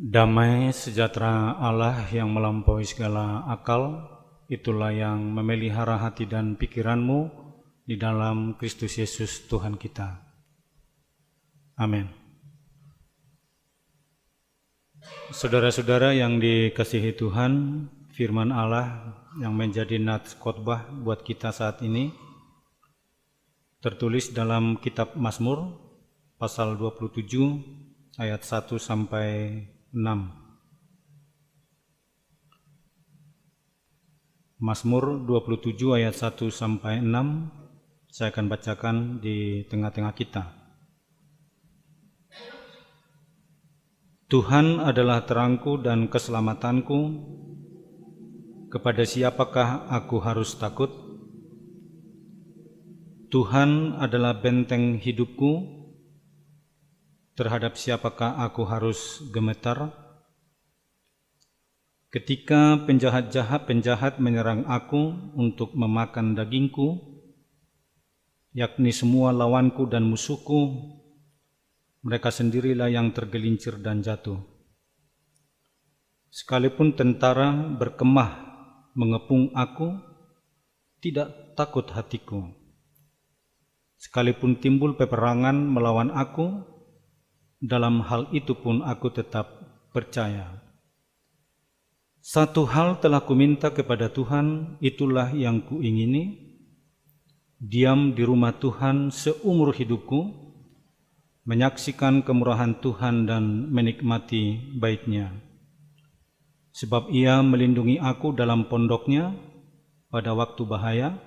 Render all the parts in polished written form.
Damai sejahtera Allah yang melampaui segala akal, itulah yang memelihara hati dan pikiranmu di dalam Kristus Yesus Tuhan kita. Amin. Saudara-saudara yang dikasihi Tuhan, firman Allah yang menjadi nats khotbah buat kita saat ini tertulis dalam kitab Mazmur pasal 27 ayat 1 sampai 6. Mazmur 27 ayat 1 sampai 6 saya akan bacakan di tengah-tengah kita. Tuhan adalah terangku dan keselamatanku, kepada siapakah aku harus takut? Tuhan adalah benteng hidupku, terhadap siapakah aku harus gemetar? Ketika penjahat menyerang aku untuk memakan dagingku, yakni semua lawanku dan musuhku, mereka sendirilah yang tergelincir dan jatuh. Sekalipun tentara berkemah mengepung aku, tidak takut hatiku. Sekalipun timbul peperangan melawan aku, dalam hal itu pun aku tetap percaya. Satu hal telah kuminta kepada Tuhan, itulah yang kuingini, diam di rumah Tuhan seumur hidupku, menyaksikan kemurahan Tuhan dan menikmati baik-Nya. Sebab Ia melindungi aku dalam pondoknya pada waktu bahaya,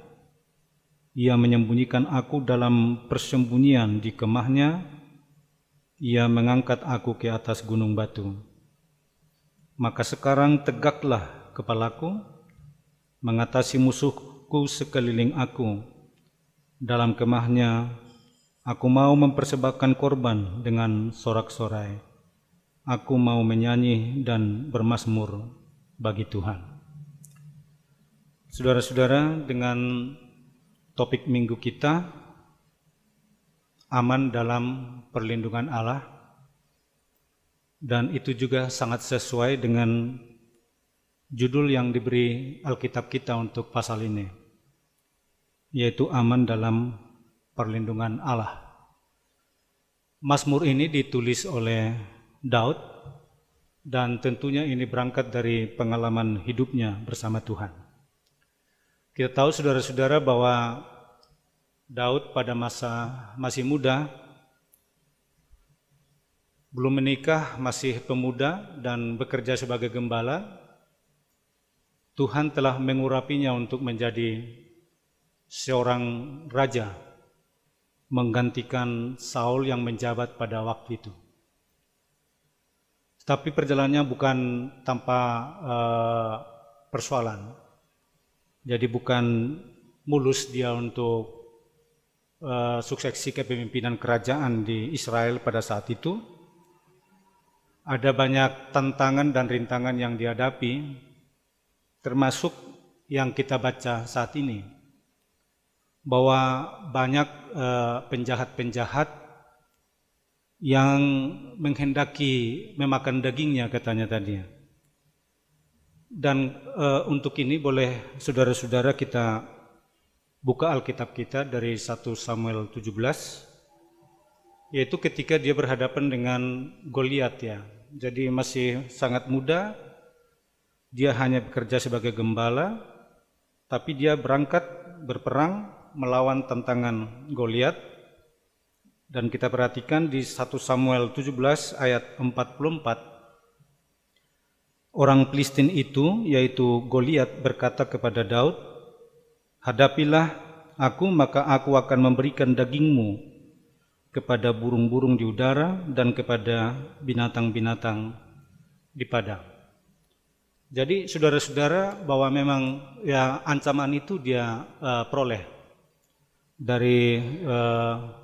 Ia menyembunyikan aku dalam persembunyian di kemahnya, Ia mengangkat aku ke atas gunung batu. Maka sekarang tegaklah kepalaku, mengatasi musuhku sekeliling aku. Dalam kemahnya, aku mau mempersembahkan korban dengan sorak-sorai. Aku mau menyanyi dan bermazmur bagi Tuhan. Saudara-saudara, dengan topik minggu kita, aman dalam perlindungan Allah, dan itu juga sangat sesuai dengan judul yang diberi Alkitab kita untuk pasal ini, yaitu aman dalam perlindungan Allah. Mazmur ini ditulis oleh Daud, dan tentunya ini berangkat dari pengalaman hidupnya bersama Tuhan. Kita tahu saudara-saudara bahwa Daud pada masa masih muda, belum menikah, masih pemuda dan bekerja sebagai gembala. Tuhan telah mengurapinya untuk menjadi seorang raja, menggantikan Saul yang menjabat pada waktu itu. Tapi perjalanannya bukan tanpa persoalan. Jadi bukan mulus dia untuk suksesi kepemimpinan kerajaan di Israel pada saat itu. Ada banyak tantangan dan rintangan yang dihadapi, termasuk yang kita baca saat ini, bahwa banyak penjahat-penjahat yang menghendaki memakan dagingnya, katanya tadi. Dan untuk ini boleh saudara-saudara kita buka Alkitab kita dari 1 Samuel 17, yaitu ketika dia berhadapan dengan Goliat ya. Jadi masih sangat muda, dia hanya bekerja sebagai gembala, tapi dia berangkat berperang melawan tantangan Goliat. Dan kita perhatikan di 1 Samuel 17 ayat 44, orang Filistin itu, yaitu Goliat, berkata kepada Daud, "Hadapilah aku, maka aku akan memberikan dagingmu kepada burung-burung di udara dan kepada binatang-binatang di padang." Jadi saudara-saudara, bahwa memang ya ancaman itu dia peroleh dari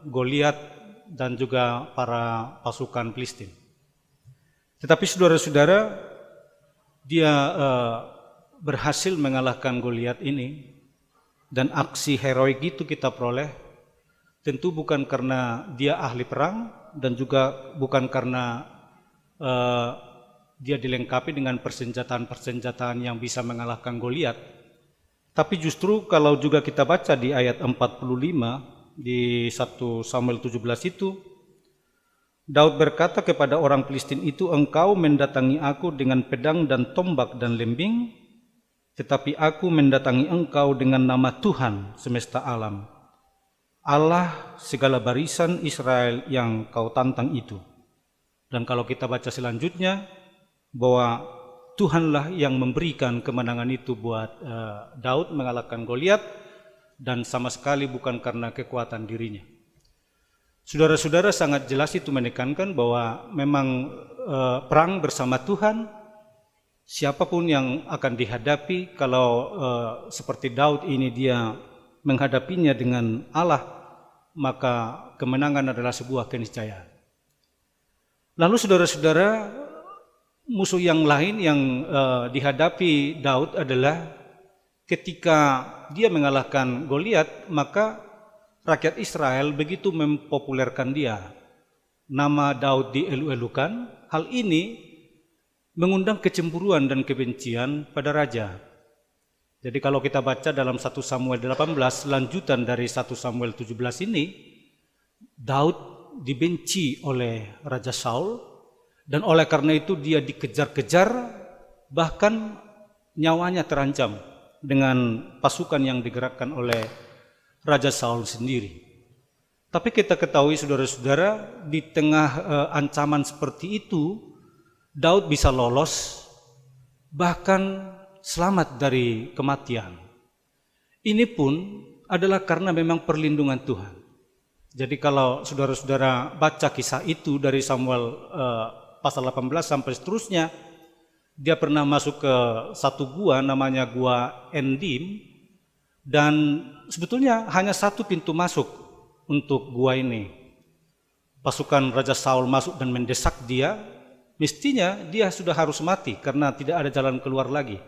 Goliat dan juga para pasukan Filistin. Tetapi saudara-saudara, dia berhasil mengalahkan Goliat ini, dan aksi heroik itu kita peroleh. tentu bukan karena dia ahli perang dan juga bukan karena dia dilengkapi dengan persenjataan-persenjataan yang bisa mengalahkan Goliat. Tapi justru kalau juga kita baca di ayat 45 di 1 Samuel 17 itu, Daud berkata kepada orang Filistin itu, "Engkau mendatangi aku dengan pedang dan tombak dan lembing, tetapi aku mendatangi engkau dengan nama Tuhan semesta alam, Allah segala barisan Israel yang kau tantang itu." Dan kalau kita baca selanjutnya, bahwa Tuhanlah yang memberikan kemenangan itu buat Daud mengalahkan Goliat, dan sama sekali bukan karena kekuatan dirinya. Saudara-saudara, sangat jelas itu menekankan bahwa memang perang bersama Tuhan, siapapun yang akan dihadapi, kalau seperti Daud ini dia menghadapinya dengan Allah, maka kemenangan adalah sebuah keniscayaan. Lalu saudara-saudara, musuh yang lain yang dihadapi Daud adalah ketika dia mengalahkan Goliat, maka rakyat Israel begitu mempopulerkan dia. Nama Daud dielu-elukan. Hal ini mengundang kecemburuan dan kebencian pada raja. Jadi kalau kita baca dalam 1 Samuel 18, lanjutan dari 1 Samuel 17 ini, Daud dibenci oleh Raja Saul, dan oleh karena itu dia dikejar-kejar, bahkan nyawanya terancam dengan pasukan yang digerakkan oleh Raja Saul sendiri. Tapi kita ketahui saudara-saudara, di tengah ancaman seperti itu, Daud bisa lolos, bahkan selamat dari kematian. Ini pun adalah karena memang perlindungan Tuhan. Jadi kalau saudara-saudara baca kisah itu dari Samuel pasal 18 sampai seterusnya, dia pernah masuk ke satu gua namanya Gua Endim, dan sebetulnya hanya satu pintu masuk untuk gua ini. Pasukan Raja Saul masuk dan mendesak dia, mestinya dia sudah harus mati karena tidak ada jalan keluar lagi.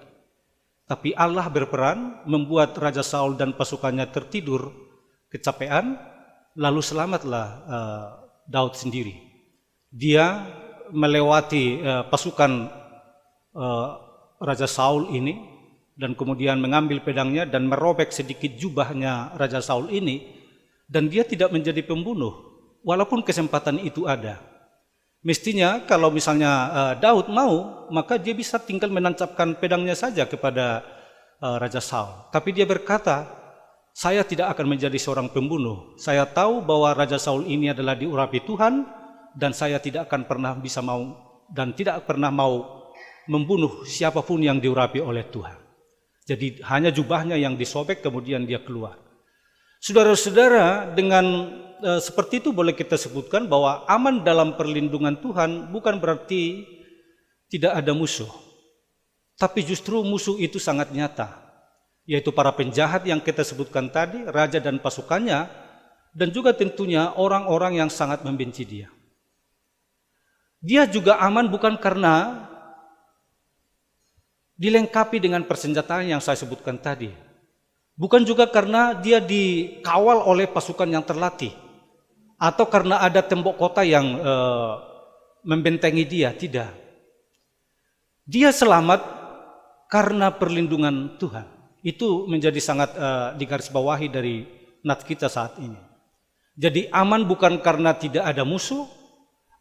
Tapi Allah berperan membuat Raja Saul dan pasukannya tertidur kecapean, lalu selamatlah Daud sendiri. Dia melewati pasukan Raja Saul ini dan kemudian mengambil pedangnya dan merobek sedikit jubahnya Raja Saul ini, dan dia tidak menjadi pembunuh walaupun kesempatan itu ada. Mestinya kalau misalnya Daud mau, maka dia bisa tinggal menancapkan pedangnya saja kepada Raja Saul. Tapi dia berkata, "Saya tidak akan menjadi seorang pembunuh. Saya tahu bahwa Raja Saul ini adalah diurapi Tuhan, dan saya tidak akan pernah bisa mau dan tidak pernah mau membunuh siapapun yang diurapi oleh Tuhan." Jadi hanya jubahnya yang disobek, kemudian dia keluar. Saudara-saudara, dengan seperti itu boleh kita sebutkan bahwa aman dalam perlindungan Tuhan bukan berarti tidak ada musuh. Tapi justru musuh itu sangat nyata, yaitu para penjahat yang kita sebutkan tadi, raja dan pasukannya, dan juga tentunya orang-orang yang sangat membenci dia. Dia juga aman bukan karena dilengkapi dengan persenjataan yang saya sebutkan tadi. Bukan juga karena dia dikawal oleh pasukan yang terlatih, atau karena ada tembok kota yang membentengi dia, tidak. Dia selamat karena perlindungan Tuhan. Itu menjadi sangat digarisbawahi dari nat kita saat ini. Jadi aman bukan karena tidak ada musuh,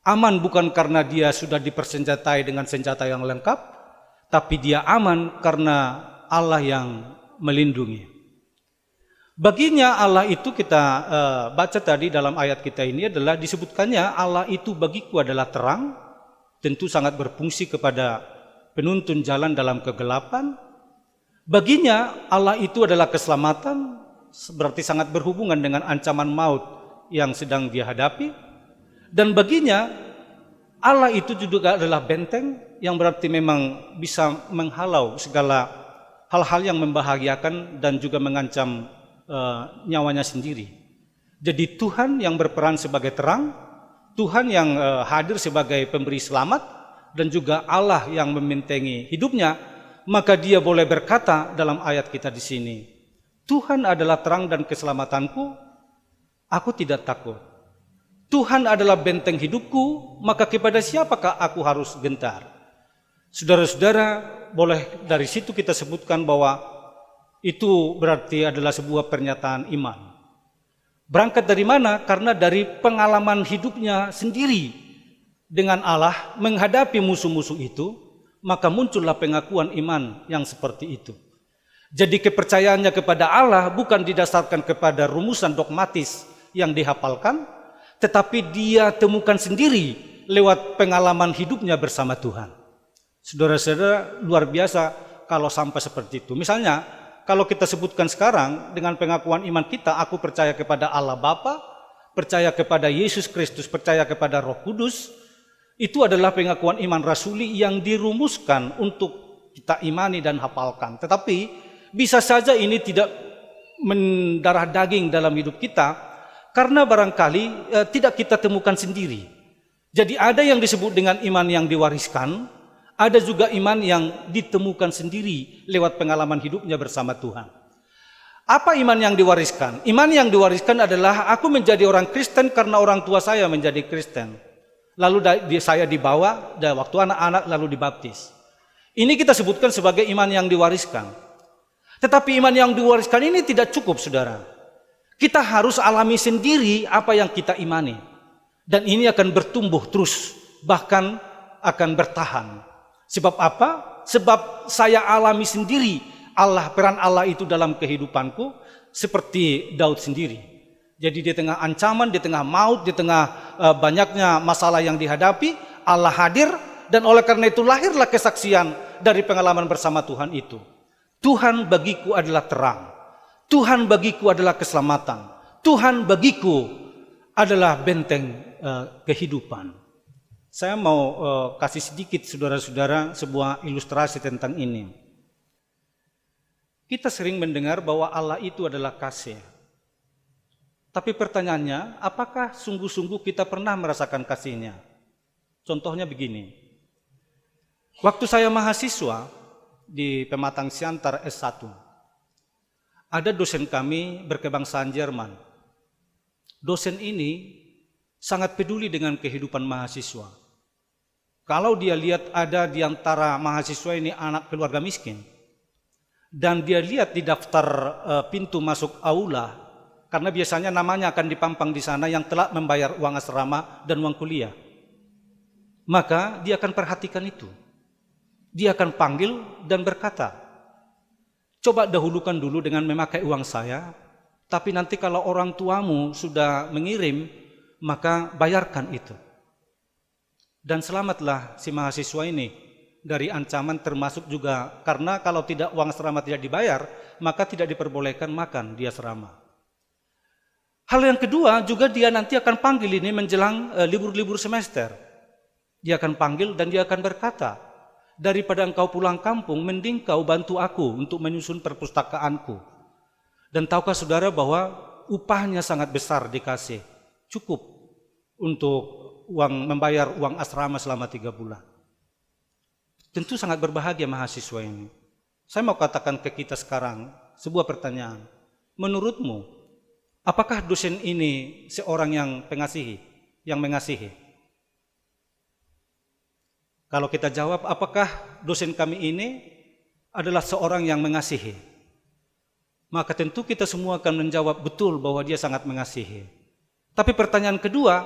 aman bukan karena dia sudah dipersenjatai dengan senjata yang lengkap, tapi dia aman karena Allah yang melindungi. Baginya Allah itu kita baca tadi dalam ayat kita ini adalah disebutkannya Allah itu bagiku adalah terang, tentu sangat berfungsi kepada penuntun jalan dalam kegelapan. Baginya Allah itu adalah keselamatan, berarti sangat berhubungan dengan ancaman maut yang sedang dia hadapi. Dan baginya Allah itu juga adalah benteng yang berarti memang bisa menghalau segala hal-hal yang membahayakan dan juga mengancam nyawanya sendiri. Jadi Tuhan yang berperan sebagai terang, Tuhan yang hadir sebagai pemberi selamat, dan juga Allah yang membentengi hidupnya, maka dia boleh berkata dalam ayat kita di sini, Tuhan adalah terang dan keselamatanku, Aku tidak takut. Tuhan adalah benteng hidupku, maka kepada siapakah aku harus gentar? Saudara-saudara, boleh dari situ kita sebutkan bahwa itu berarti adalah sebuah pernyataan iman. Berangkat dari mana? Karena dari pengalaman hidupnya sendiri dengan Allah menghadapi musuh-musuh itu, maka muncullah pengakuan iman yang seperti itu. Jadi kepercayaannya kepada Allah bukan didasarkan kepada rumusan dogmatis yang dihafalkan, tetapi dia temukan sendiri lewat pengalaman hidupnya bersama Tuhan. Saudara-saudara, luar biasa kalau sampai seperti itu. Misalnya, kalau kita sebutkan sekarang dengan pengakuan iman kita, aku percaya kepada Allah Bapa, percaya kepada Yesus Kristus, percaya kepada Roh Kudus, itu adalah pengakuan iman rasuli yang dirumuskan untuk kita imani dan hafalkan. Tetapi bisa saja ini tidak mendarah daging dalam hidup kita, karena barangkali tidak kita temukan sendiri. Jadi ada yang disebut dengan iman yang diwariskan, ada juga iman yang ditemukan sendiri lewat pengalaman hidupnya bersama Tuhan. Apa iman yang diwariskan? Iman yang diwariskan adalah aku menjadi orang Kristen karena orang tua saya menjadi Kristen. Lalu saya dibawa waktu anak-anak lalu dibaptis. Ini kita sebutkan sebagai iman yang diwariskan. Tetapi iman yang diwariskan ini tidak cukup, saudara. Kita harus alami sendiri apa yang kita imani. Dan ini akan bertumbuh terus, bahkan akan bertahan. Sebab apa? Sebab saya alami sendiri peran Allah itu dalam kehidupanku, seperti Daud sendiri. Jadi di tengah ancaman, di tengah maut, di tengah banyaknya masalah yang dihadapi, Allah hadir, dan oleh karena itu lahirlah kesaksian dari pengalaman bersama Tuhan itu. Tuhan bagiku adalah terang. Tuhan bagiku adalah keselamatan. Tuhan bagiku adalah benteng kehidupan. Saya mau kasih sedikit saudara-saudara sebuah ilustrasi tentang ini. Kita sering mendengar bahwa Allah itu adalah kasih. Tapi pertanyaannya, apakah sungguh-sungguh kita pernah merasakan kasih-Nya? Contohnya begini. Waktu saya mahasiswa di Pematang Siantar S1, ada dosen kami berkebangsaan Jerman. Dosen ini sangat peduli dengan kehidupan mahasiswa. Kalau dia lihat ada di antara mahasiswa ini anak keluarga miskin, dan dia lihat di daftar pintu masuk aula, karena biasanya namanya akan dipampang di sana yang telah membayar uang asrama dan uang kuliah, maka dia akan perhatikan itu. Dia akan panggil dan berkata, coba dahulukan dulu dengan memakai uang saya, tapi nanti kalau orang tuamu sudah mengirim, maka bayarkan itu. Dan selamatlah si mahasiswa ini dari ancaman, termasuk juga karena kalau tidak uang asrama tidak dibayar, maka tidak diperbolehkan makan di asrama. Hal yang kedua juga dia nanti akan panggil ini menjelang libur-libur semester. Dia akan panggil dan dia akan berkata, daripada engkau pulang kampung, mending kau bantu aku untuk menyusun perpustakaanku. Dan tahukah saudara bahwa upahnya sangat besar dikasih, cukup untuk membayar uang asrama selama 3 bulan. Tentu sangat berbahagia mahasiswa ini. Saya mau katakan ke kita sekarang sebuah pertanyaan. Menurutmu, apakah dosen ini seorang yang mengasihi? Kalau kita jawab, apakah dosen kami ini adalah seorang yang mengasihi? Maka tentu kita semua akan menjawab betul bahwa dia sangat mengasihi. Tapi pertanyaan kedua,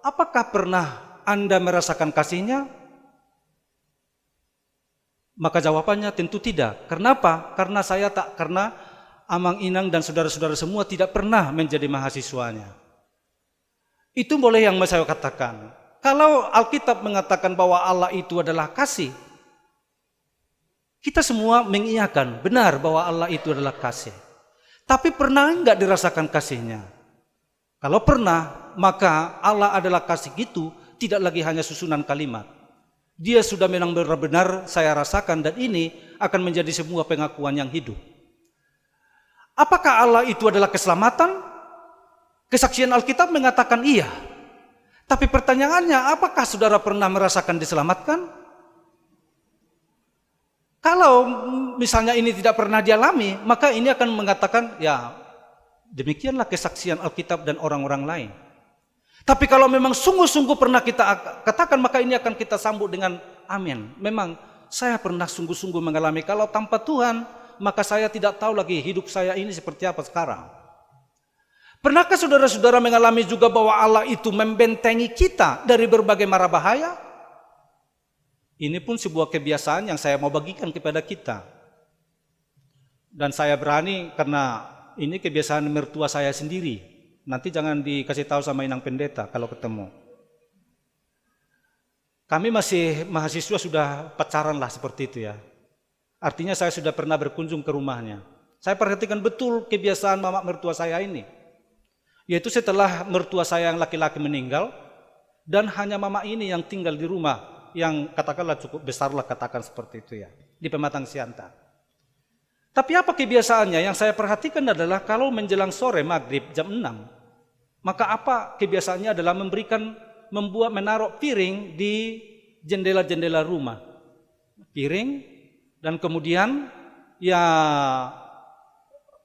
apakah pernah Anda merasakan kasih-Nya? Maka jawabannya tentu tidak. Kenapa? Karena Amang Inang dan saudara-saudara semua tidak pernah menjadi mahasiswanya. Itu boleh yang saya katakan. Kalau Alkitab mengatakan bahwa Allah itu adalah kasih, kita semua mengiyakan benar bahwa Allah itu adalah kasih. Tapi pernah enggak dirasakan kasih-Nya? Kalau pernah, maka Allah adalah kasih itu tidak lagi hanya susunan kalimat. Dia sudah memang benar-benar saya rasakan, dan ini akan menjadi sebuah pengakuan yang hidup. Apakah Allah itu adalah keselamatan? Kesaksian Alkitab mengatakan iya. Tapi pertanyaannya, apakah saudara pernah merasakan diselamatkan? Kalau misalnya ini tidak pernah dialami, maka ini akan mengatakan, ya Demikianlah kesaksian Alkitab dan orang-orang lain. Tapi kalau memang sungguh-sungguh pernah kita katakan, maka ini akan kita sambut dengan amin. Memang saya pernah sungguh-sungguh mengalami, kalau tanpa Tuhan, maka saya tidak tahu lagi hidup saya ini seperti apa sekarang. Pernahkah saudara-saudara mengalami juga bahwa Allah itu membentengi kita dari berbagai mara bahaya? Ini pun sebuah kebiasaan yang saya mau bagikan kepada kita. Dan saya berani karena ini kebiasaan mertua saya sendiri. Nanti jangan dikasih tahu sama inang pendeta kalau ketemu. Kami masih mahasiswa sudah pacaran lah seperti itu ya. Artinya saya sudah pernah berkunjung ke rumahnya. Saya perhatikan betul kebiasaan mama mertua saya ini. Yaitu setelah mertua saya yang laki-laki meninggal, dan hanya mama ini yang tinggal di rumah, yang katakanlah cukup besar lah, katakan seperti itu ya, di Pematang Siantar. Tapi apa kebiasaannya? Yang saya perhatikan adalah kalau menjelang sore maghrib jam 6, maka apa kebiasaannya adalah menaruh piring di jendela-jendela rumah. Piring, dan kemudian ya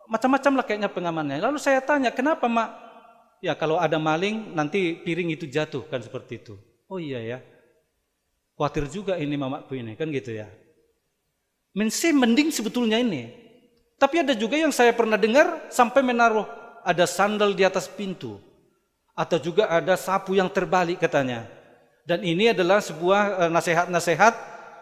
macam-macam lah kayaknya pengamannya. Lalu saya tanya, kenapa mak? Ya kalau ada maling nanti piring itu jatuh, kan seperti itu. Oh iya ya, khawatir juga ini mamaku ini, kan gitu ya. Mending sebetulnya ini. Tapi ada juga yang saya pernah dengar sampai menaruh ada sandal di atas pintu, atau juga ada sapu yang terbalik katanya. Dan ini adalah sebuah nasihat-nasihat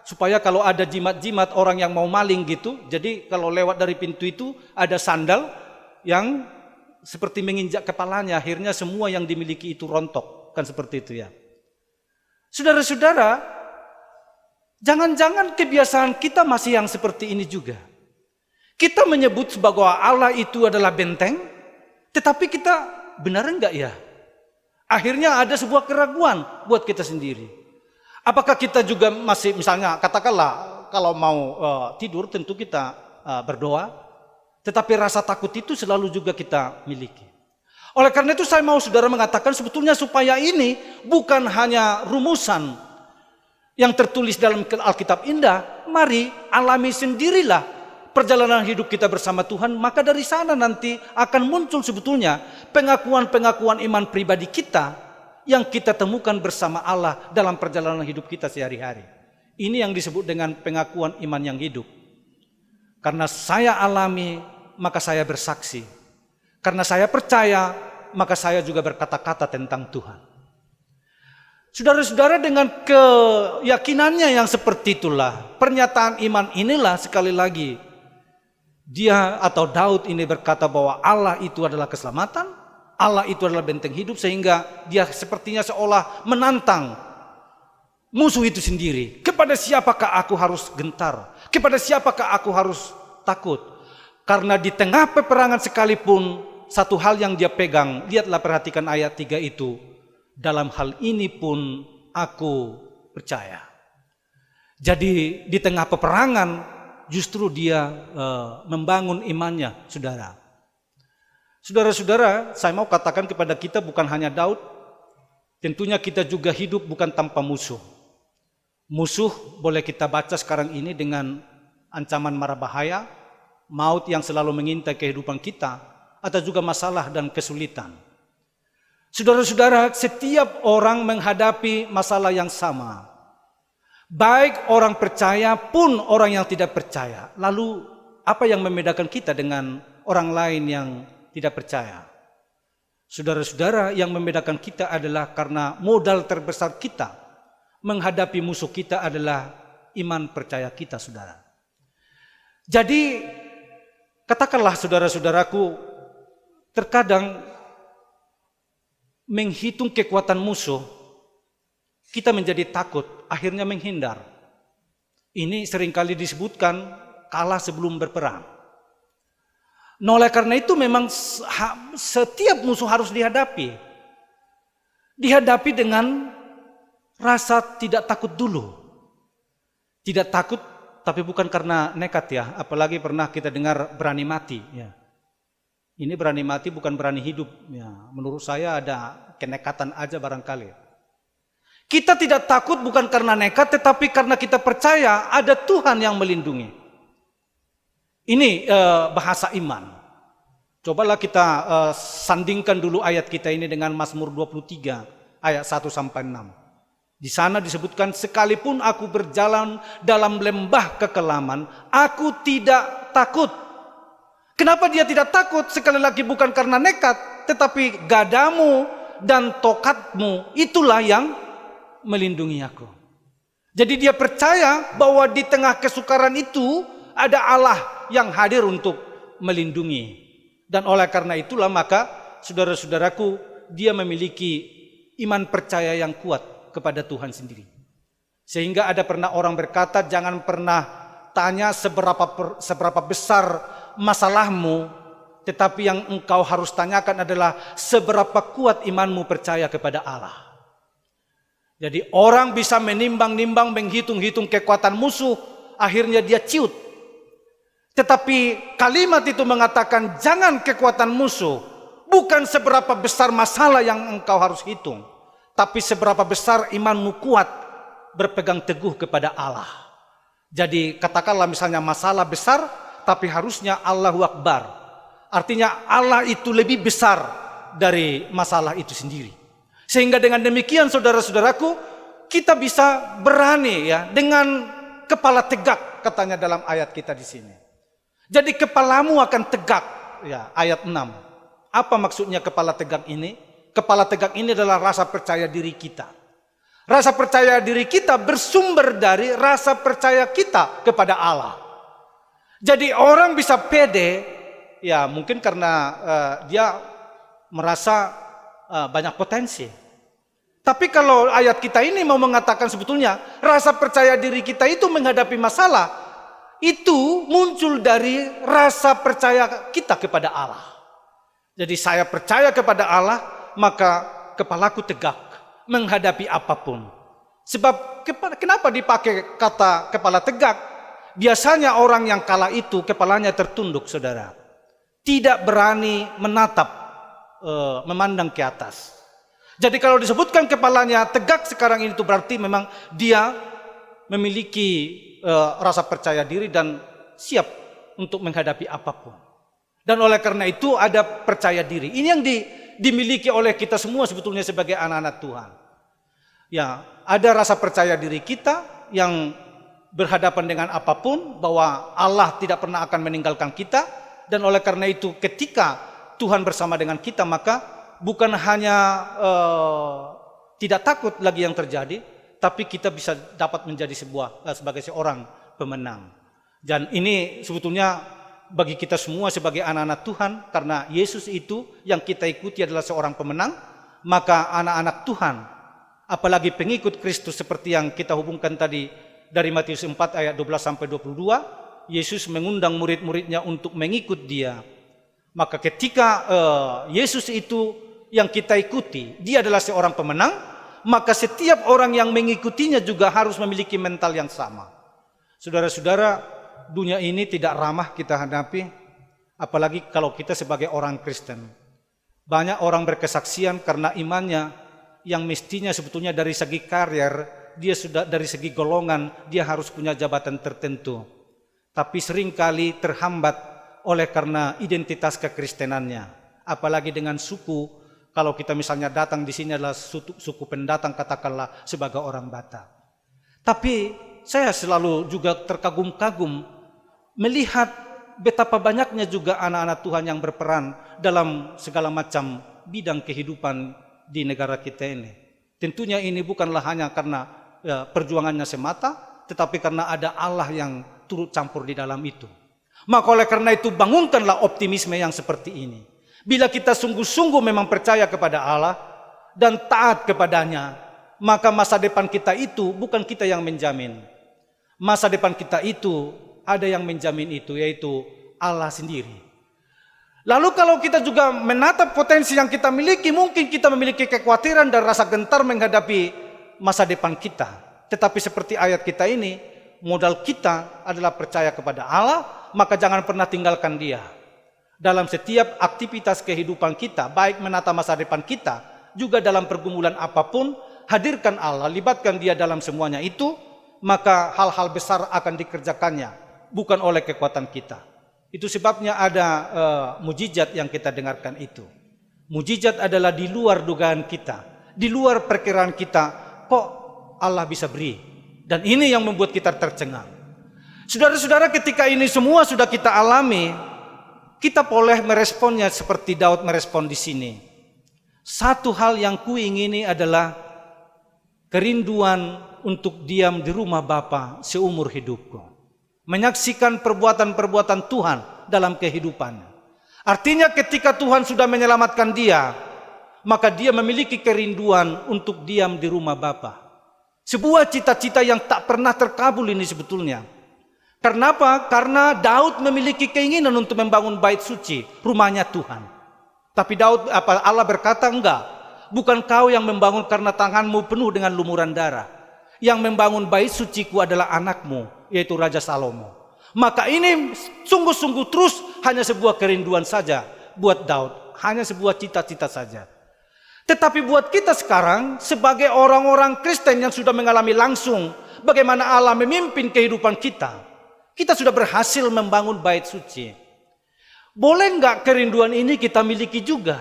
supaya kalau ada jimat-jimat orang yang mau maling gitu, jadi kalau lewat dari pintu itu ada sandal yang seperti menginjak kepalanya, akhirnya semua yang dimiliki itu rontok, kan seperti itu ya. Saudara-saudara, jangan-jangan kebiasaan kita masih yang seperti ini juga. Kita menyebut bahwa Allah itu adalah benteng, tetapi kita benar enggak ya? Akhirnya ada sebuah keraguan buat kita sendiri. Apakah kita juga masih, misalnya katakanlah kalau mau tidur tentu kita berdoa, tetapi rasa takut itu selalu juga kita miliki. Oleh karena itu saya mau saudara mengatakan sebetulnya supaya ini bukan hanya rumusan yang tertulis dalam Alkitab indah, mari alami sendirilah perjalanan hidup kita bersama Tuhan, maka dari sana nanti akan muncul sebetulnya pengakuan-pengakuan iman pribadi kita yang kita temukan bersama Allah dalam perjalanan hidup kita sehari-hari. Ini yang disebut dengan pengakuan iman yang hidup. Karena saya alami, maka saya bersaksi. Karena saya percaya, maka saya juga berkata-kata tentang Tuhan. Saudara-saudara, dengan keyakinannya yang seperti itulah, pernyataan iman inilah sekali lagi dia atau Daud ini berkata bahwa Allah itu adalah keselamatan, Allah itu adalah benteng hidup, sehingga dia sepertinya seolah menantang musuh itu sendiri. Kepada siapakah aku harus gentar? Kepada siapakah aku harus takut? Karena di tengah peperangan sekalipun, satu hal yang dia pegang, lihatlah, perhatikan ayat 3 itu, dalam hal ini pun aku percaya. Jadi di tengah peperangan justru dia membangun imannya, saudara. Saudara-saudara, saya mau katakan kepada kita, bukan hanya Daud, tentunya kita juga hidup bukan tanpa musuh. Musuh boleh kita baca sekarang ini dengan ancaman mara bahaya, maut yang selalu mengintai kehidupan kita, atau juga masalah dan kesulitan. Saudara-saudara, setiap orang menghadapi masalah yang sama. Baik orang percaya pun orang yang tidak percaya. Lalu apa yang membedakan kita dengan orang lain yang tidak percaya? Saudara-saudara, yang membedakan kita adalah karena modal terbesar kita menghadapi musuh kita adalah iman percaya kita, saudara. Jadi katakanlah saudara-saudaraku, terkadang menghitung kekuatan musuh, kita menjadi takut, akhirnya menghindar. Ini seringkali disebutkan kalah sebelum berperang. Nah, oleh karena itu memang setiap musuh harus dihadapi. Dihadapi dengan rasa tidak takut dulu. Tidak takut, tapi bukan karena nekat ya. Apalagi pernah kita dengar berani mati. Ya. Ini berani mati bukan berani hidup. Ya. Menurut saya ada kenekatan aja barangkali. Kita tidak takut bukan karena nekat, tetapi karena kita percaya ada Tuhan yang melindungi. Ini bahasa iman. Cobalah kita sandingkan dulu ayat kita ini dengan Mazmur 23 ayat 1 sampai 6. Di sana disebutkan, sekalipun aku berjalan dalam lembah kekelaman, aku tidak takut. Kenapa dia tidak takut? Sekali lagi bukan karena nekat, tetapi gadamu dan tokatmu itulah yang melindungi aku. Jadi dia percaya bahwa di tengah kesukaran itu ada Allah yang hadir untuk melindungi. Dan oleh karena itulah maka saudara-saudaraku, dia memiliki iman percaya yang kuat kepada Tuhan sendiri. Sehingga ada pernah orang berkata, jangan pernah tanya seberapa besar masalahmu, tetapi yang engkau harus tanyakan adalah seberapa kuat imanmu percaya kepada Allah. Jadi orang bisa menimbang-nimbang, menghitung-hitung kekuatan musuh, akhirnya dia ciut. Tetapi kalimat itu mengatakan jangan kekuatan musuh, bukan seberapa besar masalah yang engkau harus hitung, tapi seberapa besar imanmu kuat berpegang teguh kepada Allah. Jadi katakanlah misalnya masalah besar, tapi harusnya Allahu Akbar. Artinya Allah itu lebih besar dari masalah itu sendiri. Sehingga dengan demikian saudara-saudaraku, kita bisa berani ya dengan kepala tegak, katanya dalam ayat kita di sini. Jadi kepalamu akan tegak, ya, ayat 6. Apa maksudnya kepala tegak ini? Kepala tegak ini adalah rasa percaya diri kita. Rasa percaya diri kita bersumber dari rasa percaya kita kepada Allah. Jadi orang bisa pede, ya mungkin karena dia merasa banyak potensi. Tapi kalau ayat kita ini mau mengatakan sebetulnya rasa percaya diri kita itu menghadapi masalah itu muncul dari rasa percaya kita kepada Allah. Jadi saya percaya kepada Allah, maka kepalaku tegak menghadapi apapun. Sebab kenapa dipakai kata kepala tegak? Biasanya orang yang kala itu kepalanya tertunduk, saudara. Tidak berani menatap, memandang ke atas. Jadi kalau disebutkan kepalanya tegak sekarang ini, itu berarti memang dia memiliki rasa percaya diri dan siap untuk menghadapi apapun. Dan oleh karena itu ada percaya diri. Ini yang dimiliki oleh kita semua sebetulnya sebagai anak-anak Tuhan. Ya, ada rasa percaya diri kita yang berhadapan dengan apapun, bahwa Allah tidak pernah akan meninggalkan kita. Dan oleh karena itu ketika Tuhan bersama dengan kita, maka bukan hanya tidak takut lagi yang terjadi, tapi kita bisa dapat menjadi sebagai seorang pemenang. Dan ini sebetulnya bagi kita semua sebagai anak-anak Tuhan, karena Yesus itu yang kita ikuti adalah seorang pemenang, maka anak-anak Tuhan, apalagi pengikut Kristus seperti yang kita hubungkan tadi dari Matius 4 ayat 12 sampai 22, Yesus mengundang murid-muridnya untuk mengikut dia. Maka ketika Yesus itu yang kita ikuti, dia adalah seorang pemenang, maka setiap orang yang mengikutinya juga harus memiliki mental yang sama. Saudara-saudara, dunia ini tidak ramah kita hadapi, apalagi kalau kita sebagai orang Kristen. Banyak orang berkesaksian karena imannya yang mestinya sebetulnya dari segi karier, dia sudah dari segi golongan, dia harus punya jabatan tertentu. Tapi seringkali terhambat oleh karena identitas kekristenannya, apalagi dengan suku. Kalau kita misalnya datang di sini adalah suku pendatang, katakanlah sebagai orang Batak. Tapi saya selalu juga terkagum-kagum melihat betapa banyaknya juga anak-anak Tuhan yang berperan dalam segala macam bidang kehidupan di negara kita ini. Tentunya ini bukanlah hanya karena perjuangannya semata, tetapi karena ada Allah yang turut campur di dalam itu. Maka oleh karena itu bangunkanlah optimisme yang seperti ini. Bila kita sungguh-sungguh memang percaya kepada Allah dan taat kepadanya, maka masa depan kita itu bukan kita yang menjamin. Masa depan kita itu ada yang menjamin itu, yaitu Allah sendiri. Lalu kalau kita juga menatap potensi yang kita miliki, mungkin kita memiliki kekhawatiran dan rasa gentar menghadapi masa depan kita. Tetapi seperti ayat kita ini, modal kita adalah percaya kepada Allah, maka jangan pernah tinggalkan Dia. Dalam setiap aktivitas kehidupan kita, baik menata masa depan kita, juga dalam pergumulan apapun, hadirkan Allah, libatkan Dia dalam semuanya itu, maka hal-hal besar akan dikerjakannya, bukan oleh kekuatan kita. Itu sebabnya ada mujizat yang kita dengarkan itu. Mujizat adalah di luar dugaan kita, di luar perkiraan kita. Kok Allah bisa beri? Dan ini yang membuat kita tercengang. Saudara-saudara, ketika ini semua sudah kita alami, kita boleh meresponnya seperti Daud merespon di sini. Satu hal yang kuingini adalah kerinduan untuk diam di rumah Bapa seumur hidupku. Menyaksikan perbuatan-perbuatan Tuhan dalam kehidupannya. Artinya ketika Tuhan sudah menyelamatkan dia, maka dia memiliki kerinduan untuk diam di rumah Bapa. Sebuah cita-cita yang tak pernah terkabul ini sebetulnya. Kenapa? Karena Daud memiliki keinginan untuk membangun bait suci, rumahnya Tuhan. Tapi Allah berkata, enggak. Bukan kau yang membangun karena tanganmu penuh dengan lumuran darah. Yang membangun bait suciku adalah anakmu, yaitu Raja Salomo. Maka ini sungguh-sungguh terus hanya sebuah kerinduan saja buat Daud. Hanya sebuah cita-cita saja. Tetapi buat kita sekarang sebagai orang-orang Kristen yang sudah mengalami langsung bagaimana Allah memimpin kehidupan kita. Kita sudah berhasil membangun bait suci. Boleh enggak kerinduan ini kita miliki juga?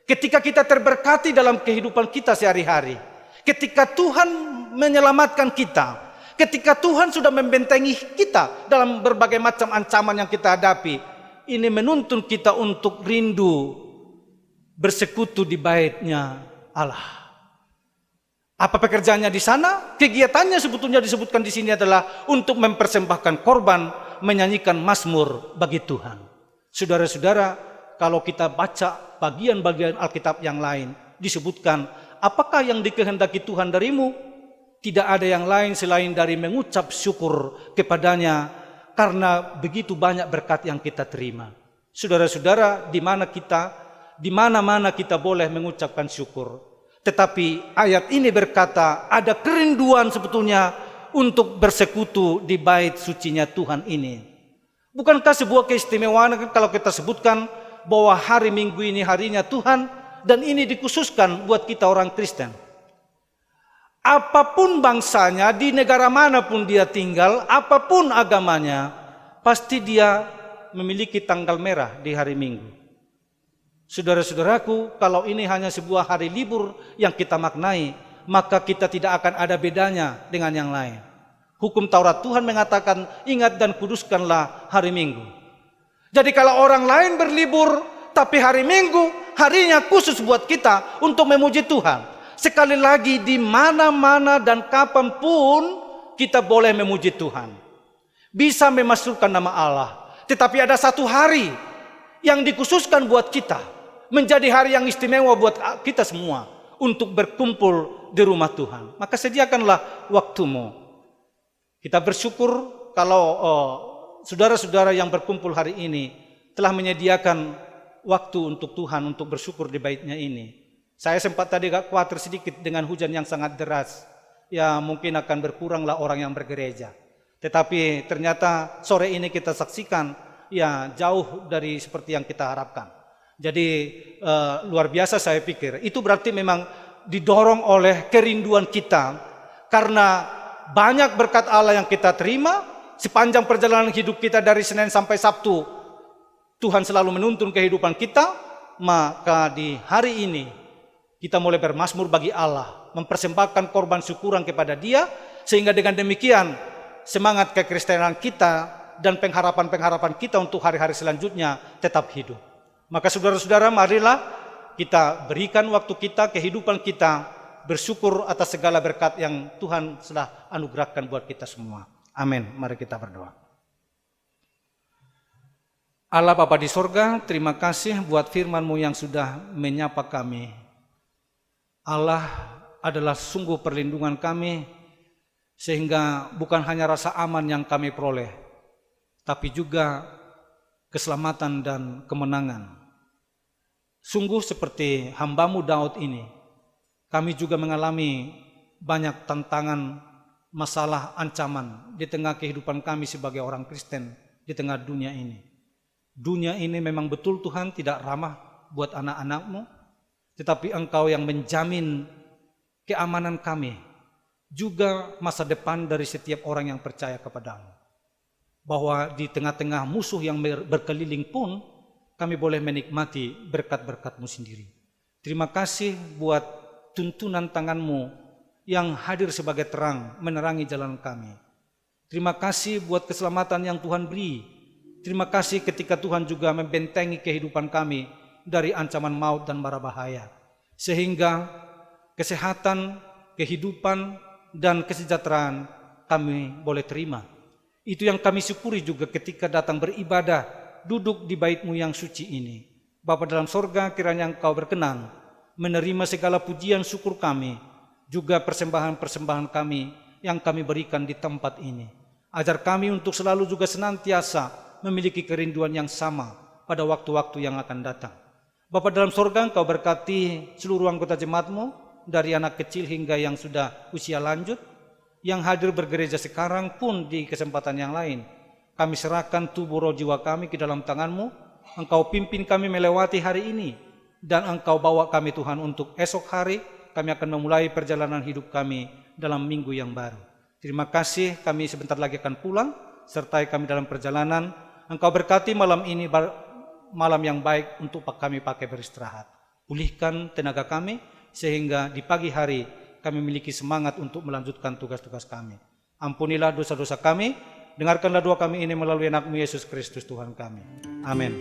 Ketika kita terberkati dalam kehidupan kita sehari-hari. Ketika Tuhan menyelamatkan kita. Ketika Tuhan sudah membentengi kita dalam berbagai macam ancaman yang kita hadapi. Ini menuntun kita untuk rindu bersekutu di bait-Nya Allah. Apa pekerjaannya di sana? Kegiatannya sebetulnya disebutkan di sini adalah untuk mempersembahkan korban, menyanyikan mazmur bagi Tuhan. Saudara-saudara, kalau kita baca bagian-bagian Alkitab yang lain, disebutkan, apakah yang dikehendaki Tuhan darimu? Tidak ada yang lain selain dari mengucap syukur kepadanya karena begitu banyak berkat yang kita terima. Saudara-saudara, di mana-mana kita boleh mengucapkan syukur. Tetapi ayat ini berkata ada kerinduan sebetulnya untuk bersekutu di bait sucinya Tuhan ini. Bukankah sebuah keistimewaan kalau kita sebutkan bahwa hari Minggu ini harinya Tuhan dan ini dikhususkan buat kita orang Kristen. Apapun bangsanya, di negara manapun dia tinggal, apapun agamanya, pasti dia memiliki tanggal merah di hari Minggu. Saudara-saudaraku, kalau ini hanya sebuah hari libur yang kita maknai, maka kita tidak akan ada bedanya dengan yang lain. Hukum Taurat Tuhan mengatakan, ingat dan kuduskanlah hari Minggu. Jadi kalau orang lain berlibur, tapi hari Minggu, harinya khusus buat kita untuk memuji Tuhan. Sekali lagi, di mana-mana dan kapanpun kita boleh memuji Tuhan. Bisa memasukkan nama Allah. Tetapi ada satu hari yang dikhususkan buat kita. Menjadi hari yang istimewa buat kita semua. Untuk berkumpul di rumah Tuhan. Maka sediakanlah waktumu. Kita bersyukur kalau saudara-saudara yang berkumpul hari ini telah menyediakan waktu untuk Tuhan untuk bersyukur di bait-Nya ini. Saya sempat tadi agak khawatir sedikit dengan hujan yang sangat deras. Ya mungkin akan berkuranglah orang yang bergereja. Tetapi ternyata sore ini kita saksikan ya jauh dari seperti yang kita harapkan. Jadi luar biasa saya pikir. Itu berarti memang didorong oleh kerinduan kita. Karena banyak berkat Allah yang kita terima. Sepanjang perjalanan hidup kita dari Senin sampai Sabtu. Tuhan selalu menuntun kehidupan kita. Maka di hari ini kita mulai bermazmur bagi Allah, mempersembahkan korban syukuran kepada Dia, sehingga dengan demikian semangat kekristenan kita dan pengharapan-pengharapan kita untuk hari-hari selanjutnya tetap hidup. Maka saudara-saudara, marilah kita berikan waktu kita, kehidupan kita, bersyukur atas segala berkat yang Tuhan sudah anugerahkan buat kita semua. Amin. Mari kita berdoa. Allah Bapa di sorga, terima kasih buat firman-Mu yang sudah menyapa kami. Allah adalah sungguh perlindungan kami, sehingga bukan hanya rasa aman yang kami peroleh, tapi juga keselamatan dan kemenangan. Sungguh seperti hamba-Mu Daud ini, kami juga mengalami banyak tantangan, masalah, ancaman di tengah kehidupan kami sebagai orang Kristen di tengah dunia ini. Dunia ini memang betul Tuhan tidak ramah buat anak-anak-Mu, tetapi Engkau yang menjamin keamanan kami, juga masa depan dari setiap orang yang percaya kepada-Mu. bahwa di tengah-tengah musuh yang berkeliling pun kami boleh menikmati berkat-berkat-Mu sendiri. Terima kasih buat tuntunan tangan-Mu yang hadir sebagai terang menerangi jalan kami. Terima kasih buat keselamatan yang Tuhan beri. Terima kasih ketika Tuhan juga membentengi kehidupan kami dari ancaman maut dan mara bahaya. Sehingga kesehatan, kehidupan, dan kesejahteraan kami boleh terima. Itu yang kami syukuri juga ketika datang beribadah, duduk di bait-Mu yang suci ini. Bapa dalam sorga, kiranya Engkau berkenan menerima segala pujian syukur kami, juga persembahan-persembahan kami yang kami berikan di tempat ini. Ajar kami untuk selalu juga senantiasa memiliki kerinduan yang sama pada waktu-waktu yang akan datang. Bapa dalam sorga, Engkau berkati seluruh anggota jemaat-Mu, dari anak kecil hingga yang sudah usia lanjut, yang hadir bergereja sekarang pun di kesempatan yang lain. Kami serahkan tubuh roh jiwa kami ke dalam tangan-Mu. Engkau pimpin kami melewati hari ini, dan Engkau bawa kami Tuhan untuk esok hari kami akan memulai perjalanan hidup kami dalam minggu yang baru. Terima kasih, kami sebentar lagi akan pulang, sertai kami dalam perjalanan. Engkau berkati malam ini malam yang baik untuk kami pakai beristirahat. Pulihkan tenaga kami, sehingga di pagi hari kami memiliki semangat untuk melanjutkan tugas-tugas kami. Ampunilah dosa-dosa kami, dengarkanlah doa kami ini melalui anak-Mu Yesus Kristus Tuhan kami. Amin.